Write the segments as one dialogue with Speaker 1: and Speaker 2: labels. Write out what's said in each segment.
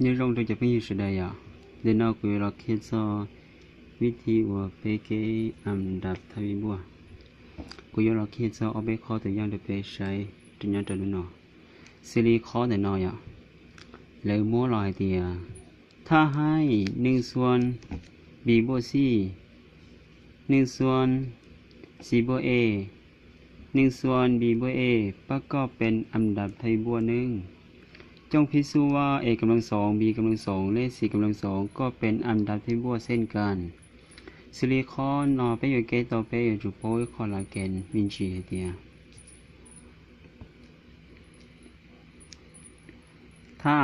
Speaker 1: nhớ rong tôiจะไม่อยู่สุดใดอ่ะเดี๋ยวเราคุยเราคิดซอวิธีว่าไปเกอันดับทวีบัวกูยอเราคิดซอเอาไปข้อตัวอย่างเดี๋ยวไปใช้ตัวอย่างตัวนู้นเนาะซีรีส์ข้อแต่น้อยอ่ะแล้วมัวลอยเดียถ้าให้1 ส่วน b บวก c 1 ส่วน c บวก a 1 ส่วน b บวก a ประกอบเป็นอันดับทวีบัวหนึ่งจงพิสูจน์ว่า a กำลังสอง b กำลังสองและ c กำลังสองก็เป็นอันดับทวีบัวเช่นกันซิลิคอนนอไปอยู่เกตต่อไปอยู่จุดโพยคอลลาเจนวินชีเดียถ้า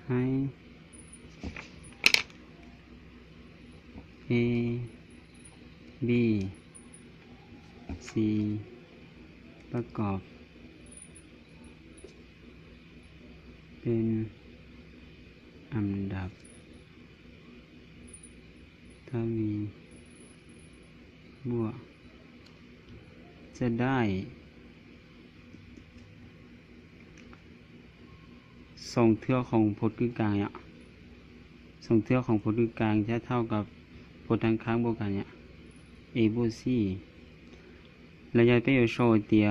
Speaker 1: ให้ a b c ประกอบเป็นอันดับทวีบัวจะได้ส่งเทือกของพจน์กลางเนี่ยส่งเทือกของพจน์กลางจะเท่ากับพจน์ทางค้างบวกกันเนี่ย a บวก c ระยะไปอยู่โชว์เตีย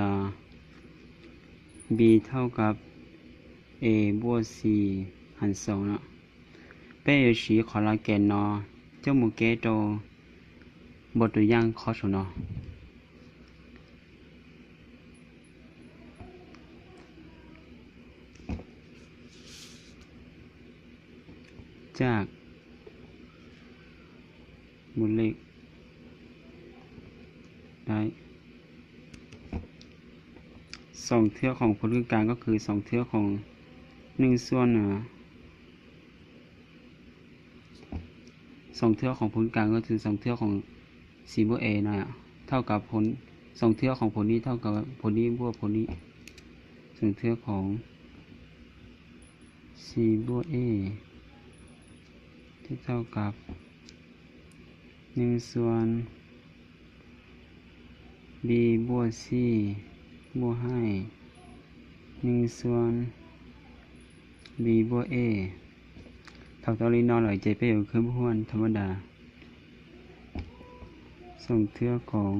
Speaker 1: b เท่ากับ a บวก c หาร2เนาะไปอยู่สีคอลลาเจนเนาะเจ้าหมูเกโตบทตัวอย่างข้อสองเนาะจากมูลเลขได้สองเทือกของพจน์กลางก็คือสองเทือกของ1 ส่วนสองเทือกของพจน์กลางก็คือสองเทือกของc บวก a นะเท่ากับผลสองเทือกของผลนี้เท่ากับผลนี้บวกผลนี้สองเทือกของc บวก a ที่เท่ากับ1 ส่วน b บวก c บวกให้1 ส่วน b บวก a เท่าตัวนี้นอนหน่อยใจไปอยู่คือพวนธรรมดาส่งเทือกของ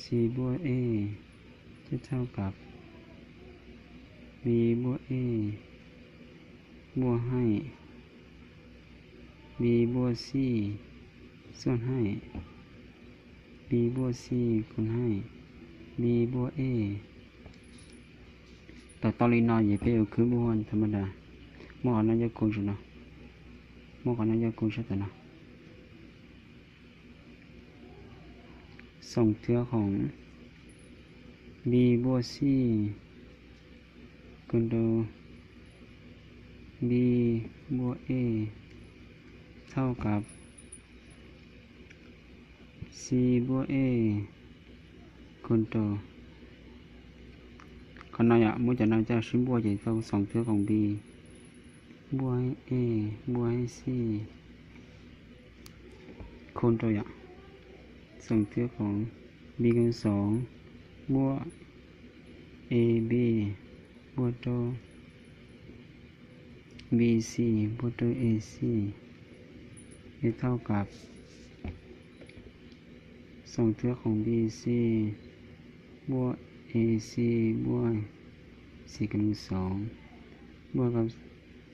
Speaker 1: c บวก a จะเท่ากับ b บวก a บวกให้ b บวก c ส่วนให้ b บวก c คูณให้ b บวก a ต่อตอรีนอยอย่าไปอยู่คือพวนธรรมดามอนั้นจะคูณใช่ไหมมอนั้นจะคูณใช่ไหมส่งเทือกของ b บวก c คูณโด b บวก a เท่ากับ c บวก a คูณโดขณะนี้มุจจะนำจากชิ้นบวกใหญ่เข้าสองเทือกของ b บวก a บวก c คูณโดอย่างส่งเทือกของ b กำลังสองบวก a b บวกโด b c บวกโด a c เท่ากับส่งเทือกของ b c บวก a c บวก c กำลังสองบวกกับ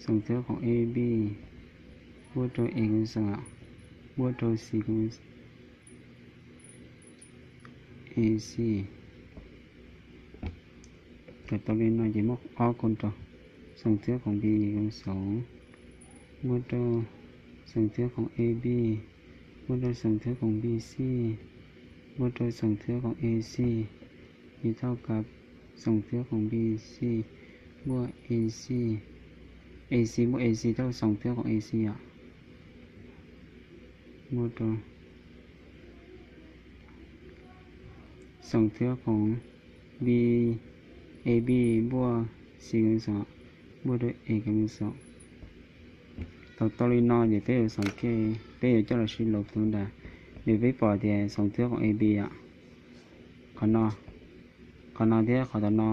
Speaker 1: ส่งเทือกของ a b บวกโด a กำลังสองบวกโด c กำลังa c แต่ตัวเรียนน้อยจะมอกออกคนต่อส่งเทือกของ b กำลังสองบวกโดส่งเทือกของ a b บวกโดส่งเทือกของ b c บวกโดส่งเทือกของ a c เท่ากับส่งเทือกของ b c บวก a c a c บวก a c เท่าส่งเทือกของ a c บวกโดส่งเทือกของ b a b บวก c กำลังสองบวกด้วย a กำลังสองต่อตอรีนอยเดี๋ยวไปอยู่สองเกไปอยู่เจ้าหน้าที่ลบธรรมดาเดี๋ยวไปปล่อยเดี๋ยวส่งเทือกของ a b ขอนอเดี๋ยวขอตอนอ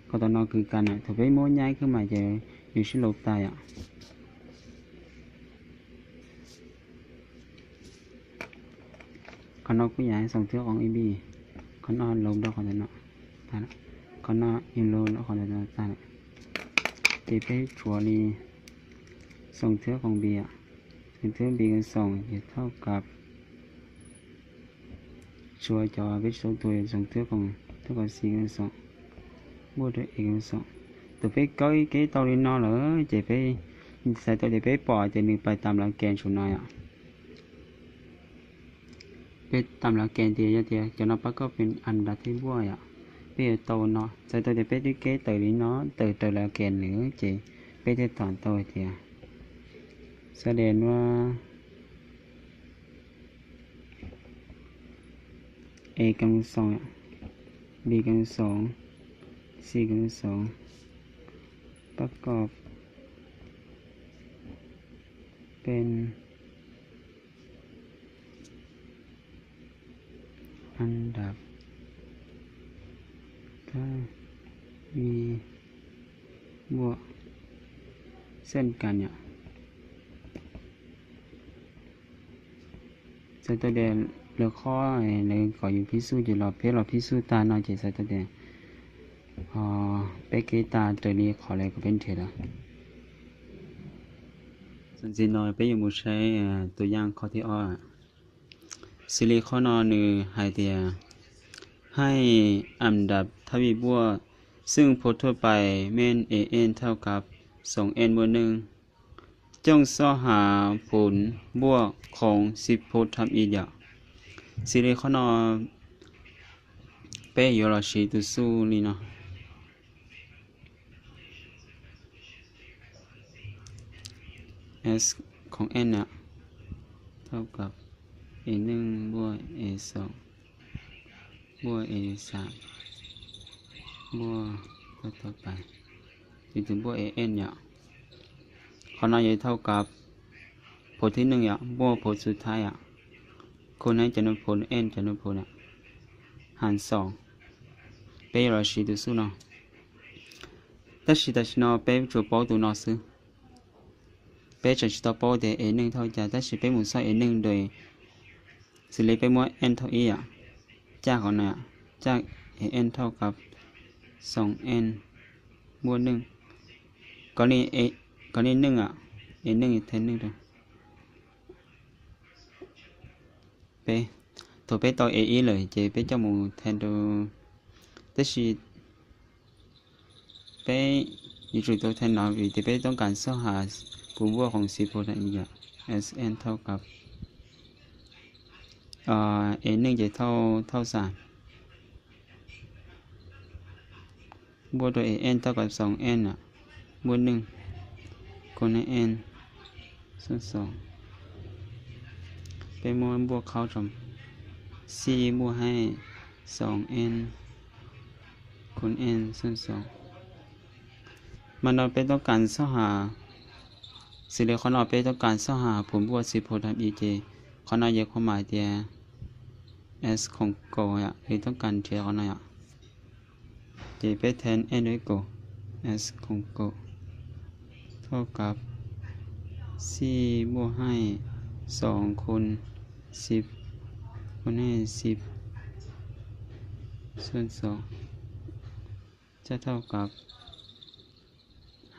Speaker 1: ก็ตอนนอคือกันอ่ะถูกไปโม้ย้ายขึ้นมาจะอยู่ชิโลตายอ่ะเขานอกผู้ใหญ่ส่งเที่ยวของอีบีเขานอนลงดอกของตอนนอตายละเขานอนยิงโลแล้วของตอนนอตายละตีไปชัวรีส่งเที่ยวของบีอ่ะส่งเที่ยวบีกันส่งจะเท่ากับชัวจอไปส่งตัวส่งเที่ยวของเท่ากับสี่กันส่งบวกด้วยเอกกันส่งตัวไปก้อยcái tàu đi nó nữa chỉ phải sai tôi để phải bỏ chỉ mình phải tạm là kèn xuống này ạ phải tạm là kèn thì cho nó bắt cóเป็นอันดับที่บัวอ่ะbây giờ tàu nó sai tôi để phải đi cái từ đi nó từ là kèn nữa chỉ phải để toàn tôi thìแสดงว่า A กำลังสอง B กำลังสอง C กำลังสองประกอบเป็นอันดับถ้ามีบวกเส้นกันเนี่ยใส่ตัวเด่นเหลือข้อในก่ออยู่พิสูจน์อยู่รอเพชรรอพิสูจน์ตาหน่อยจะใส่ตัวเด่นไปกีตาตัวนี้ขออะไรก็เป็นเถอะส่วนจีนอยไปอยู่มุใช้ตัวอย่างข้อที่อ้อซิลิคอนอนือไฮเดียให้อันดับทวีบัวซึ่งพจน์ทั่วไปเม่น an เท่ากับ 2n บวก1จงสอหาผลบวกของ10พจน์ทำอีกอย่างซิลิคอนอไปอยู่รอชีตุสู้นี่เนาะS ของ n เนี่ยเท่ากับ a1 บวก a2 บวก a3 บวกต่อไปจนถึงบวก an เนี่ยขนาดใหญ่เท่ากับผลที่1เนี่ยบวกผลสุดท้ายอ่ะคนให้จำนวนผล n จำนวนผลเนี่ยหาร2ไปเราชีดูสู้เนาะแต่ชีเนาะไปจุดเป้าตัวเนาะซื้อไปจะชิดต่อป้อเดอ1เท่าจะแต่สิไปหมุนใส่1โดยสิเลยไปมั่ว n เท่าอีอ่ะจากของน่ะจาก n เท่ากับ 2n บวก1ก่อนนี้1อ่ะ 1อีกแทน1ตัวไปตัวไปต่อ a เลยจะไปเจ้าหมูแทนตัวแต่สิไปอยู่จุดตัวแทนเนาะหรือจะไปต้องการสหาผลบวกของ10โพธิ์อีกอย่าง Sn เท่ากับn 1จะเท่า3บวกด้วย an เท่ากับ 2n อ่ะบวก1คูณให้ n ส่วน2เป็นโมลบวกเข้าจำ c บวกให้ 2n คูณ n ส่วน2มันเราไปต้องการสหาซิลิคอนอไปต้องการสหาผลบวก10โพธิ์ทำ EJ ขนาดใหญ่ความหมายเดีย S ของโกอ่ะหรือต้องการเทียขนาดอ่ะเจไปแทน n ด้วยโก S ของโกเท่ากับ c บวกให้2คูณ10คูณให้10ส่วน2จะเท่ากับ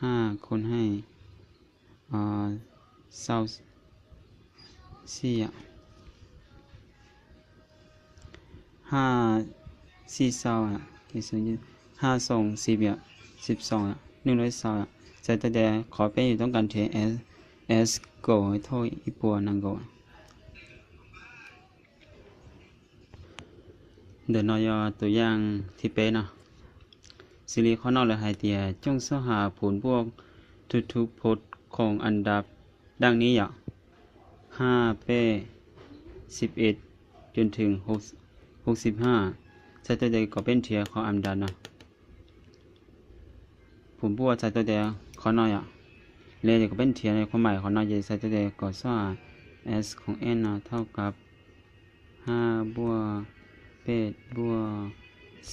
Speaker 1: 5คูณให้เศร้า4อ่ะ5 4เศร้าอ่ะที่สุด5 2 10อ่ะ12อ่ะ120อ่ะใส่ตัวเดียวขอไปอยู่ต้องการเท S โกให้โทษอีปัวนังโกเดี๋ยวนอยตัวอย่างที่เป็นเนาะซิลิคอนอลและไฮเดียจงสหาผลบวกทุกๆพจน์ของอันดับดังนี้อย่าง5เป้11จนถึง65ใช้ตัวเดียวก็เป็นเทียของอันดับนะผมพูดว่าใช้ตัวเดียวขอหน่อยอ่ะเลยก็เป็นเทียในความหมายของหน่อยใช้ตัวเดียวก็สร้าง s ของ n นะเท่ากับ5บวก8บวก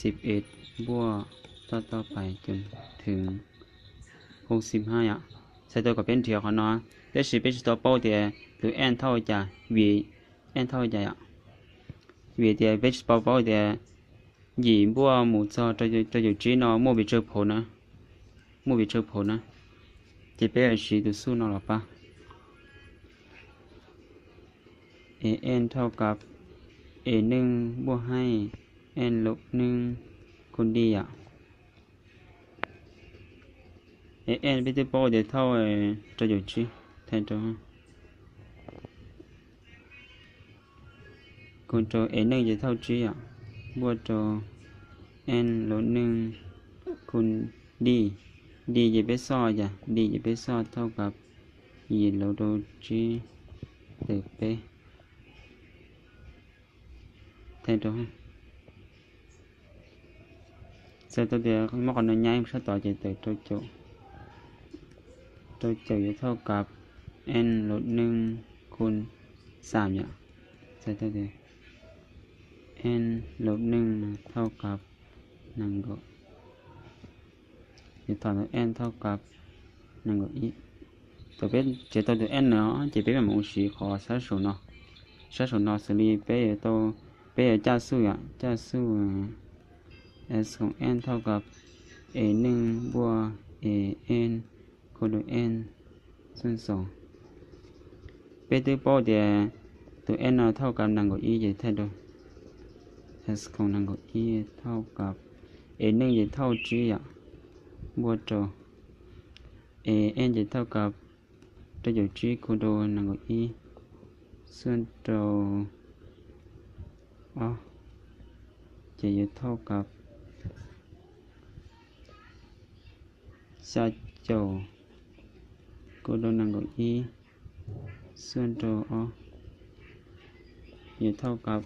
Speaker 1: 11บวก ต่อไปจนถึง65อ่ะใส่ตัวกับเป็นเทียวเขาเนาะแต่是เป็นตัวโป้เดียหรือแอนเท่าจะวีแอนเท่าจะอ่ะวีเดียเป็นตัวโป้เดียหยีบัวหมูซอจะอยู่จีนเนาะมั่วไปเจอผลนะมั่วไปเจอผลนะจะเป็นสีตัวสู้เนาะหรอปะn เท่ากับ a 1บวกให้ n ลบ1คูณ d อ่ะ n เป็นตัวโป้เดียเท่าจะอยู่จีแทนตัวคูณตัว a 1จะเท่า g อ่ะบวกตัว n ลบ1คูณ d d จะเป็นซอจ้ะ d จะเป็นซอเท่ากับยีลบตัว g เติบไปแทนตัวเสร็จตัวเดียวมันก็นย้ายมาต่อจะเติบตัวโจจะเท่ากับ n ลบ1คูณ3อย่างเสร็จตัวเดียว n ลบ1เท่ากับ1ก็จะต่อตัว n เท่ากับ1ก็อีตัวเป็นจะตัว n เนาะจะเป็นแบบหมูสีขอสัดส่วนเนาะสัดส่วนเนาะสลีเป็นตัวเป็น加速呀加速s ของ n เท่ากับ a 1บวก a n คูณ n ส่วน2เป็นตัวโป้เดียตัว n เท่ากับ1ก็อีจะแทนตัว s ของ1ก็อีเท่ากับ a 1จะเท่า g อ่ะบวกตัว a n จะเท่ากับตัวอยู่ g คูณ1ก็อีส่วนตัวจะอยู่เท่ากับชาโจกูโดนังกับอีส่วนตัวอยู่เท่ากับ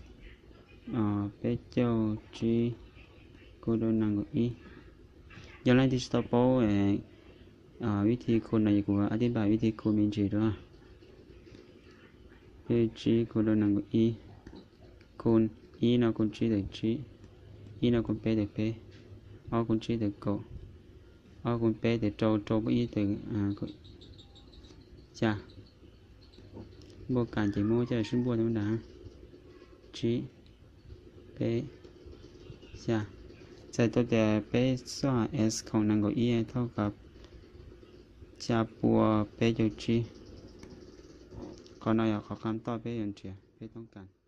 Speaker 1: เปโจจีกูโดนังกับอีย้อนหลังที่สต็อปโป้วิธีคูณในกูอธิบายวิธีคูณมีจีด้วยเปจีกูโดนังกับอีคูณอีนะคูณจีเด็กจีอีนะคูณเปเด็กเปคูณจีเด็กโกคูณเปเด็กโจก็อีเด็กจ้ะบวกกันจะมั่วจะชิ้นบวกธรรมดาจีเปจ้ะใส่ตัวแต่เปส่วน s ของ1ก็อีเท่ากับจะบวกเปอยู่จีขอหน่อยขอคำตอบเปอยู่จีเปต้องการ